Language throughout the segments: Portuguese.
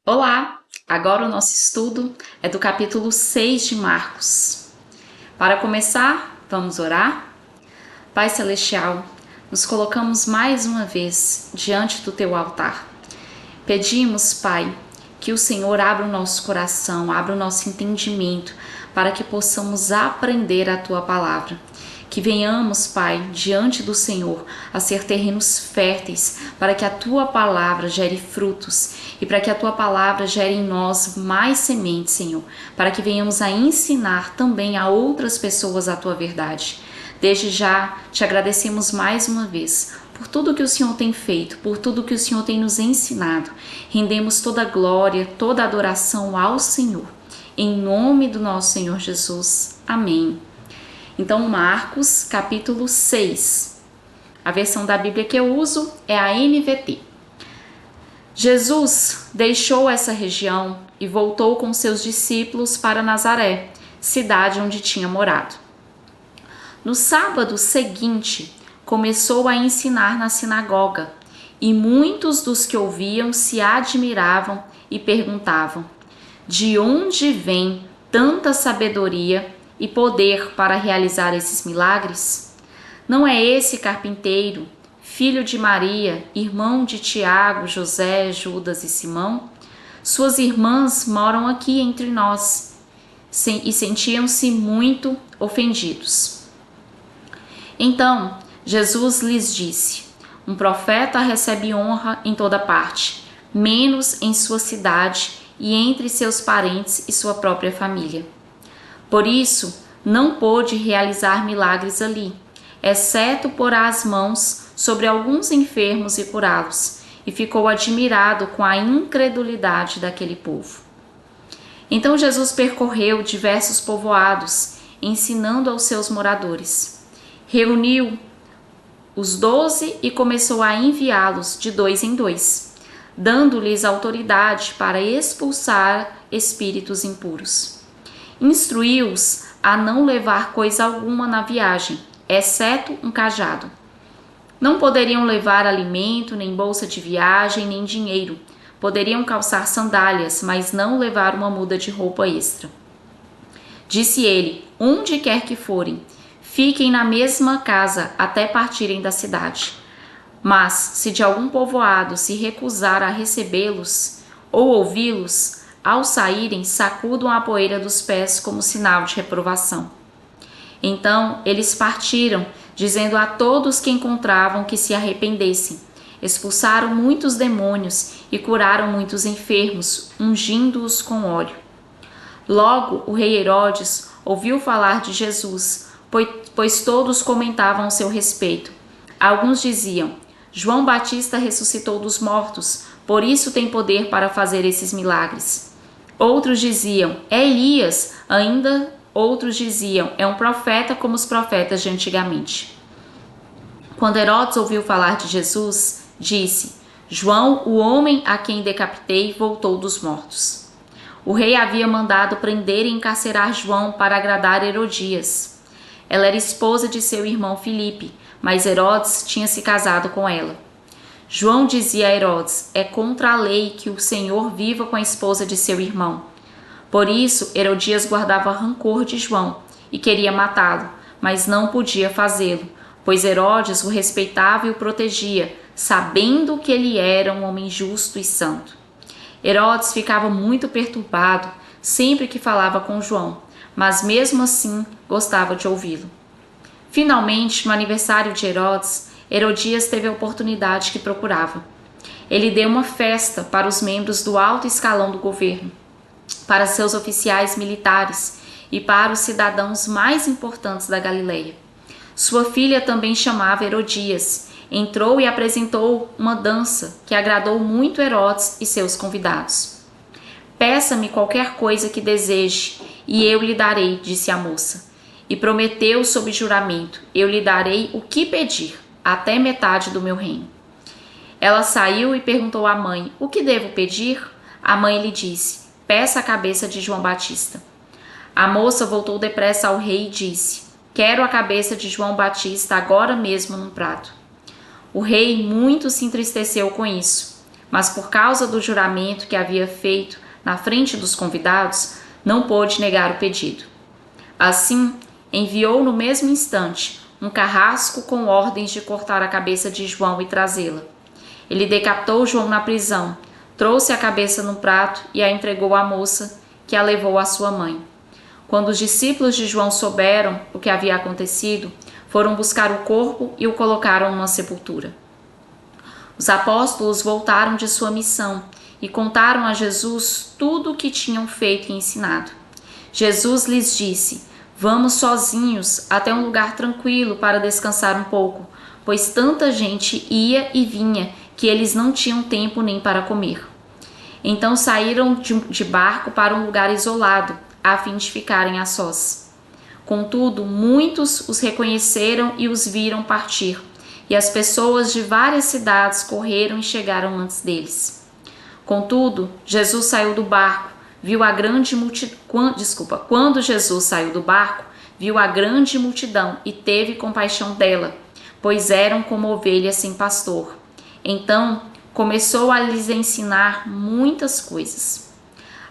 Olá! Agora o nosso estudo é do capítulo 6 de Marcos. Para começar, vamos orar? Pai Celestial, nos colocamos mais uma vez diante do Teu altar. Pedimos, Pai, que o Senhor abra o nosso coração, abra o nosso entendimento, para que possamos aprender a Tua palavra. Que venhamos, Pai, diante do Senhor a ser terrenos férteis, para que a Tua palavra gere frutos e para que a Tua palavra gere em nós mais sementes, Senhor, para que venhamos a ensinar também a outras pessoas a Tua verdade. Desde já, te agradecemos mais uma vez por tudo que o Senhor tem feito, por tudo que o Senhor tem nos ensinado. Rendemos toda a glória, toda a adoração ao Senhor. Em nome do nosso Senhor Jesus. Amém. Então, Marcos, capítulo 6. A versão da Bíblia que eu uso é a NVT. Jesus deixou essa região e voltou com seus discípulos para Nazaré, cidade onde tinha morado. No sábado seguinte, começou a ensinar na sinagoga, e muitos dos que ouviam se admiravam e perguntavam: de onde vem tanta sabedoria e poder para realizar esses milagres? Não é esse carpinteiro, filho de Maria, irmão de Tiago, José, Judas e Simão? Suas irmãs moram aqui entre nós. E sentiam-se muito ofendidos. Então, Jesus lhes disse: um profeta recebe honra em toda parte, menos em sua cidade e entre seus parentes e sua própria família. Por isso, não pôde realizar milagres ali, exceto pôr as mãos sobre alguns enfermos e curá-los, e ficou admirado com a incredulidade daquele povo. Então Jesus percorreu diversos povoados, ensinando aos seus moradores. Reuniu os 12 e começou a enviá-los de 2 em 2, dando-lhes autoridade para expulsar espíritos impuros. Instruiu-os a não levar coisa alguma na viagem, exceto um cajado. Não poderiam levar alimento, nem bolsa de viagem, nem dinheiro. Poderiam calçar sandálias, mas não levar uma muda de roupa extra. Disse ele: onde quer que forem, fiquem na mesma casa até partirem da cidade. Mas, se de algum povoado se recusar a recebê-los ou ouvi-los, ao saírem, sacudam a poeira dos pés como sinal de reprovação. Então, eles partiram, dizendo a todos que encontravam que se arrependessem. Expulsaram muitos demônios e curaram muitos enfermos, ungindo-os com óleo. Logo, o rei Herodes ouviu falar de Jesus, pois todos comentavam a seu respeito. Alguns diziam: João Batista ressuscitou dos mortos, por isso tem poder para fazer esses milagres. Outros diziam: é Elias. Ainda outros diziam: é um profeta como os profetas de antigamente. Quando Herodes ouviu falar de Jesus, disse: João, o homem a quem decapitei, voltou dos mortos. O rei havia mandado prender e encarcerar João para agradar Herodias. Ela era esposa de seu irmão Filipe, mas Herodes tinha se casado com ela. João dizia a Herodes: é contra a lei que o Senhor viva com a esposa de seu irmão. Por isso, Herodias guardava rancor de João e queria matá-lo, mas não podia fazê-lo, pois Herodes o respeitava e o protegia, sabendo que ele era um homem justo e santo. Herodes ficava muito perturbado sempre que falava com João, mas mesmo assim gostava de ouvi-lo. Finalmente, no aniversário de Herodes, Herodias teve a oportunidade que procurava. Ele deu uma festa para os membros do alto escalão do governo, para seus oficiais militares e para os cidadãos mais importantes da Galileia. Sua filha também chamava Herodias. Entrou e apresentou uma dança que agradou muito Herodes e seus convidados. Peça-me qualquer coisa que deseje e eu lhe darei, disse a moça. E prometeu sob juramento: eu lhe darei o que pedir, até metade do meu reino. Ela saiu e perguntou à mãe: o que devo pedir? A mãe lhe disse: peça a cabeça de João Batista. A moça voltou depressa ao rei e disse: quero a cabeça de João Batista agora mesmo num prato. O rei muito se entristeceu com isso, mas por causa do juramento que havia feito na frente dos convidados, não pôde negar o pedido. Assim, enviou no mesmo instante um carrasco com ordens de cortar a cabeça de João e trazê-la. Ele decapitou João na prisão, trouxe a cabeça num prato e a entregou à moça, que a levou à sua mãe. Quando os discípulos de João souberam o que havia acontecido, foram buscar o corpo e o colocaram numa sepultura. Os apóstolos voltaram de sua missão e contaram a Jesus tudo o que tinham feito e ensinado. Jesus lhes disse: "Vamos sozinhos até um lugar tranquilo para descansar um pouco, pois tanta gente ia e vinha que eles não tinham tempo nem para comer." Então saíram de barco para um lugar isolado, a fim de ficarem a sós. Contudo, muitos os reconheceram e os viram partir, e as pessoas de várias cidades correram e chegaram antes deles. Contudo, Jesus saiu do barco, viu a grande multidão. Quando Jesus saiu do barco, viu a grande multidão e teve compaixão dela, pois eram como ovelhas sem pastor. Então, começou a lhes ensinar muitas coisas.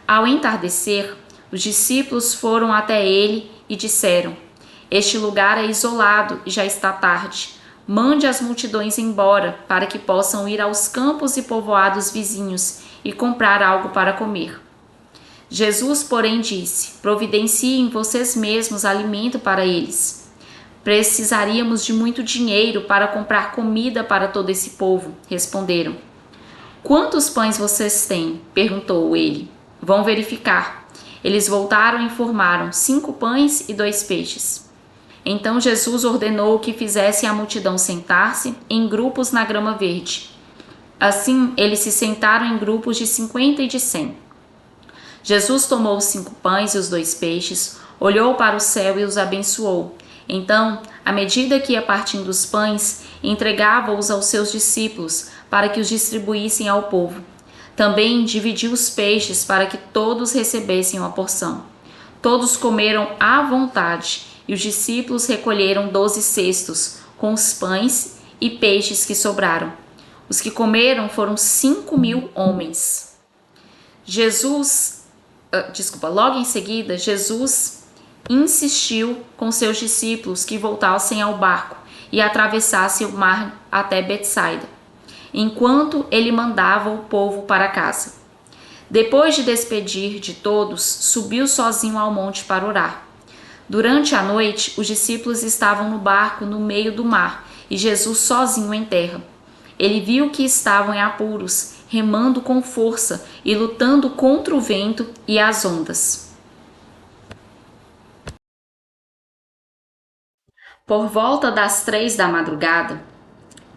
Ao entardecer, os discípulos foram até ele e disseram: "Este lugar é isolado e já está tarde. Mande as multidões embora, para que possam ir aos campos e povoados vizinhos e comprar algo para comer." Jesus, porém, disse: "Providenciem vocês mesmos alimento para eles." "Precisaríamos de muito dinheiro para comprar comida para todo esse povo", responderam. "Quantos pães vocês têm?", perguntou ele. "Vão verificar." Eles voltaram e informaram: 5 pães e 2 peixes. Então Jesus ordenou que fizessem a multidão sentar-se em grupos na grama verde. Assim, eles se sentaram em grupos de 50 e de 100. Jesus tomou os 5 pães e os 2 peixes, olhou para o céu e os abençoou. Então, à medida que ia partindo os pães, entregava-os aos seus discípulos para que os distribuíssem ao povo. Também dividiu os peixes para que todos recebessem uma porção. Todos comeram à vontade, e os discípulos recolheram 12 cestos com os pães e peixes que sobraram. Os que comeram foram 5.000 homens. Logo em seguida, Jesus insistiu com seus discípulos que voltassem ao barco e atravessassem o mar até Betsaida, enquanto ele mandava o povo para casa. Depois de despedir de todos, subiu sozinho ao monte para orar. Durante a noite, os discípulos estavam no barco no meio do mar e Jesus sozinho em terra. Ele viu que estavam em apuros, remando com força e lutando contra o vento e as ondas. Por volta das 3 da madrugada,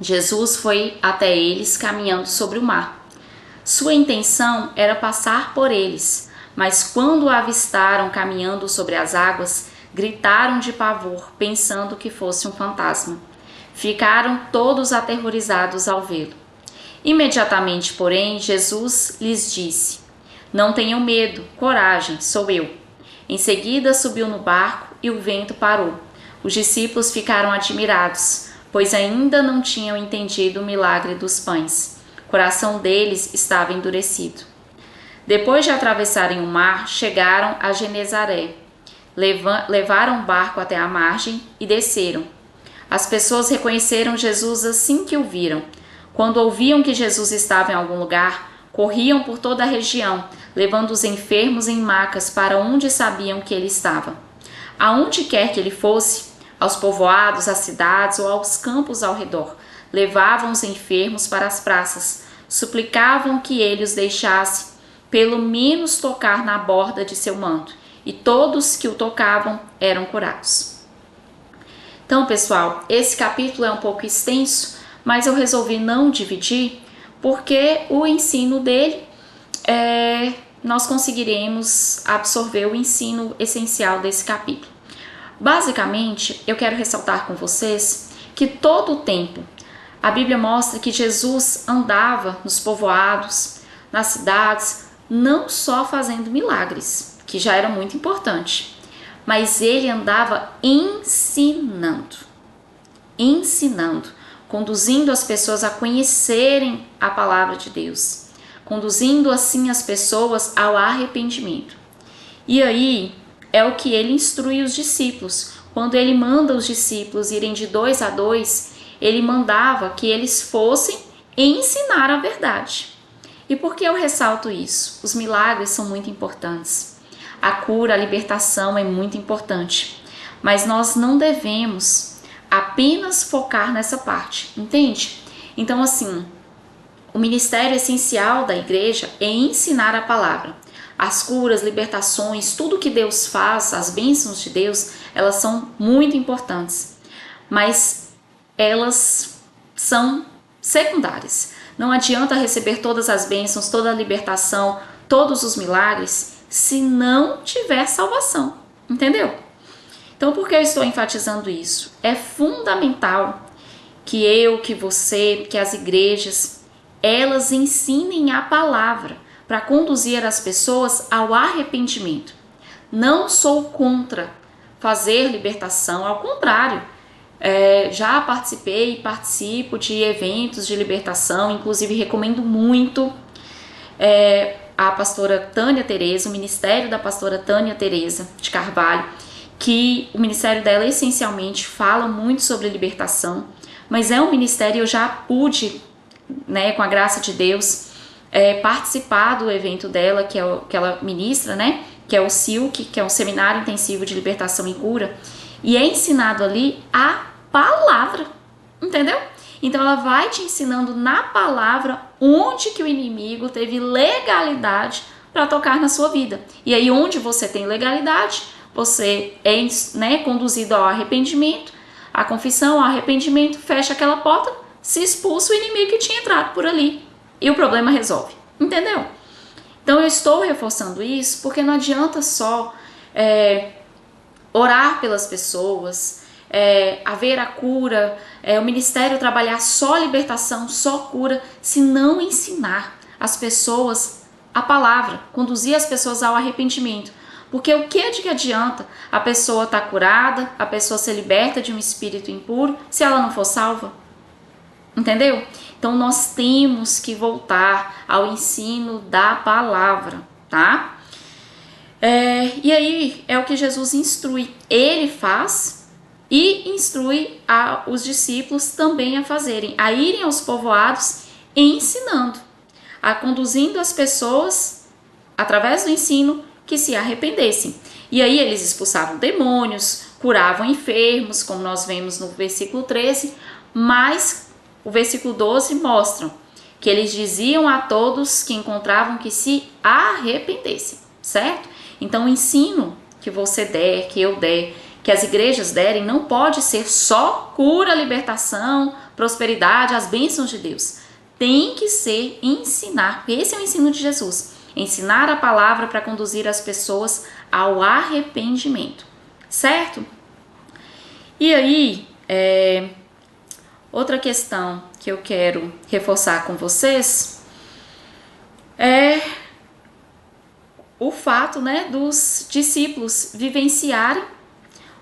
Jesus foi até eles caminhando sobre o mar. Sua intenção era passar por eles, mas quando o avistaram caminhando sobre as águas, gritaram de pavor, pensando que fosse um fantasma. Ficaram todos aterrorizados ao vê-lo. Imediatamente, porém, Jesus lhes disse: "Não tenham medo, coragem, sou eu." Em seguida subiu no barco e o vento parou. Os discípulos ficaram admirados, pois ainda não tinham entendido o milagre dos pães. O coração deles estava endurecido. Depois de atravessarem o mar, chegaram a Genezaré. Levaram o barco até a margem e desceram. As pessoas reconheceram Jesus assim que o viram. Quando ouviam que Jesus estava em algum lugar, corriam por toda a região, levando os enfermos em macas para onde sabiam que ele estava. Aonde quer que ele fosse, aos povoados, às cidades ou aos campos ao redor, levavam os enfermos para as praças, suplicavam que ele os deixasse pelo menos tocar na borda de seu manto, e todos que o tocavam eram curados. Então, pessoal, esse capítulo é um pouco extenso, mas eu resolvi não dividir, porque o ensino dele, nós conseguiremos absorver o ensino essencial desse capítulo. Basicamente, eu quero ressaltar com vocês que todo o tempo a Bíblia mostra que Jesus andava nos povoados, nas cidades, não só fazendo milagres, que já era muito importante, mas ele andava ensinando, conduzindo as pessoas a conhecerem a palavra de Deus, conduzindo assim as pessoas ao arrependimento. E aí é o que ele instrui os discípulos. Quando ele manda os discípulos irem de 2 a 2, ele mandava que eles fossem ensinar a verdade. E por que eu ressalto isso? Os milagres são muito importantes. A cura, a libertação é muito importante. Mas nós não devemos apenas focar nessa parte, entende? Então, assim, o ministério essencial da igreja é ensinar a palavra. As curas, libertações, tudo que Deus faz, as bênçãos de Deus, elas são muito importantes. Mas elas são secundárias. Não adianta receber todas as bênçãos, toda a libertação, todos os milagres, se não tiver salvação, entendeu? Então, por que eu estou enfatizando isso? É fundamental que eu, que você, que as igrejas, elas ensinem a palavra para conduzir as pessoas ao arrependimento. Não sou contra fazer libertação, ao contrário, já participei e participo de eventos de libertação, inclusive recomendo muito a pastora Tânia Tereza, o ministério da pastora Tânia Tereza de Carvalho, que o ministério dela essencialmente fala muito sobre libertação, mas é um ministério, eu já pude, com a graça de Deus, participar do evento dela, que ela ministra, que é o SILC, que é um Seminário Intensivo de Libertação e Cura, e é ensinado ali a palavra, entendeu? Então ela vai te ensinando na palavra onde que o inimigo teve legalidade para tocar na sua vida. E aí onde você tem legalidade, você é conduzido ao arrependimento, a confissão, ao arrependimento, fecha aquela porta, se expulsa o inimigo que tinha entrado por ali e o problema resolve, entendeu? Então eu estou reforçando isso porque não adianta só orar pelas pessoas, haver a cura, o ministério trabalhar só libertação, só cura, se não ensinar as pessoas a palavra, conduzir as pessoas ao arrependimento. Porque o que é de que adianta a pessoa estar curada, a pessoa ser liberta de um espírito impuro, se ela não for salva? Entendeu? Então nós temos que voltar ao ensino da palavra, tá? E aí é o que Jesus instrui. Ele faz e instrui os discípulos também a fazerem, a irem aos povoados ensinando, a conduzindo as pessoas através do ensino que se arrependessem. E aí eles expulsavam demônios, curavam enfermos, como nós vemos no versículo 13, mas o versículo 12 mostra que eles diziam a todos que encontravam que se arrependessem, certo? Então o ensino que você der, que eu der, que as igrejas derem, não pode ser só cura, libertação, prosperidade, as bênçãos de Deus. Tem que ser ensinar, porque esse é o ensino de Jesus. Ensinar a palavra para conduzir as pessoas ao arrependimento, certo? E aí, outra questão que eu quero reforçar com vocês é o fato, dos discípulos vivenciarem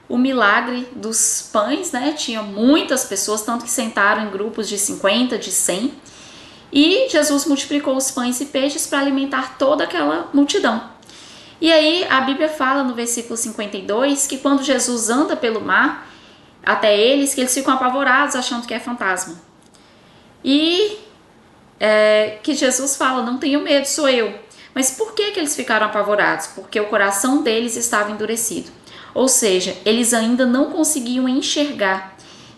o milagre dos pães, Tinha muitas pessoas, tanto que sentaram em grupos de 50, de 100, e Jesus multiplicou os pães e peixes para alimentar toda aquela multidão. E aí a Bíblia fala no versículo 52 que quando Jesus anda pelo mar até eles, que eles ficam apavorados achando que é fantasma. E que Jesus fala, não tenham medo, sou eu. Mas por que eles ficaram apavorados? Porque o coração deles estava endurecido. Ou seja, eles ainda não conseguiam enxergar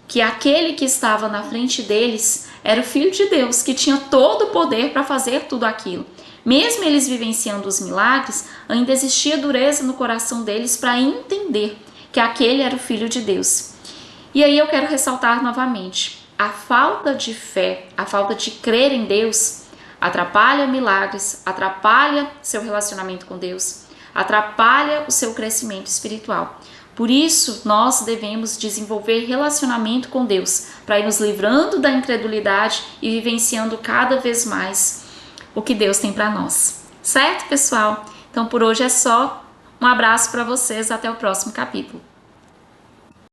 que aquele que estava na frente deles era o Filho de Deus, que tinha todo o poder para fazer tudo aquilo. Mesmo eles vivenciando os milagres, ainda existia dureza no coração deles para entender que aquele era o Filho de Deus. E aí eu quero ressaltar novamente, a falta de fé, a falta de crer em Deus, atrapalha milagres, atrapalha seu relacionamento com Deus, atrapalha o seu crescimento espiritual. Por isso, nós devemos desenvolver relacionamento com Deus, para ir nos livrando da incredulidade e vivenciando cada vez mais o que Deus tem para nós. Certo, pessoal? Então, por hoje é só. Um abraço para vocês, até o próximo capítulo.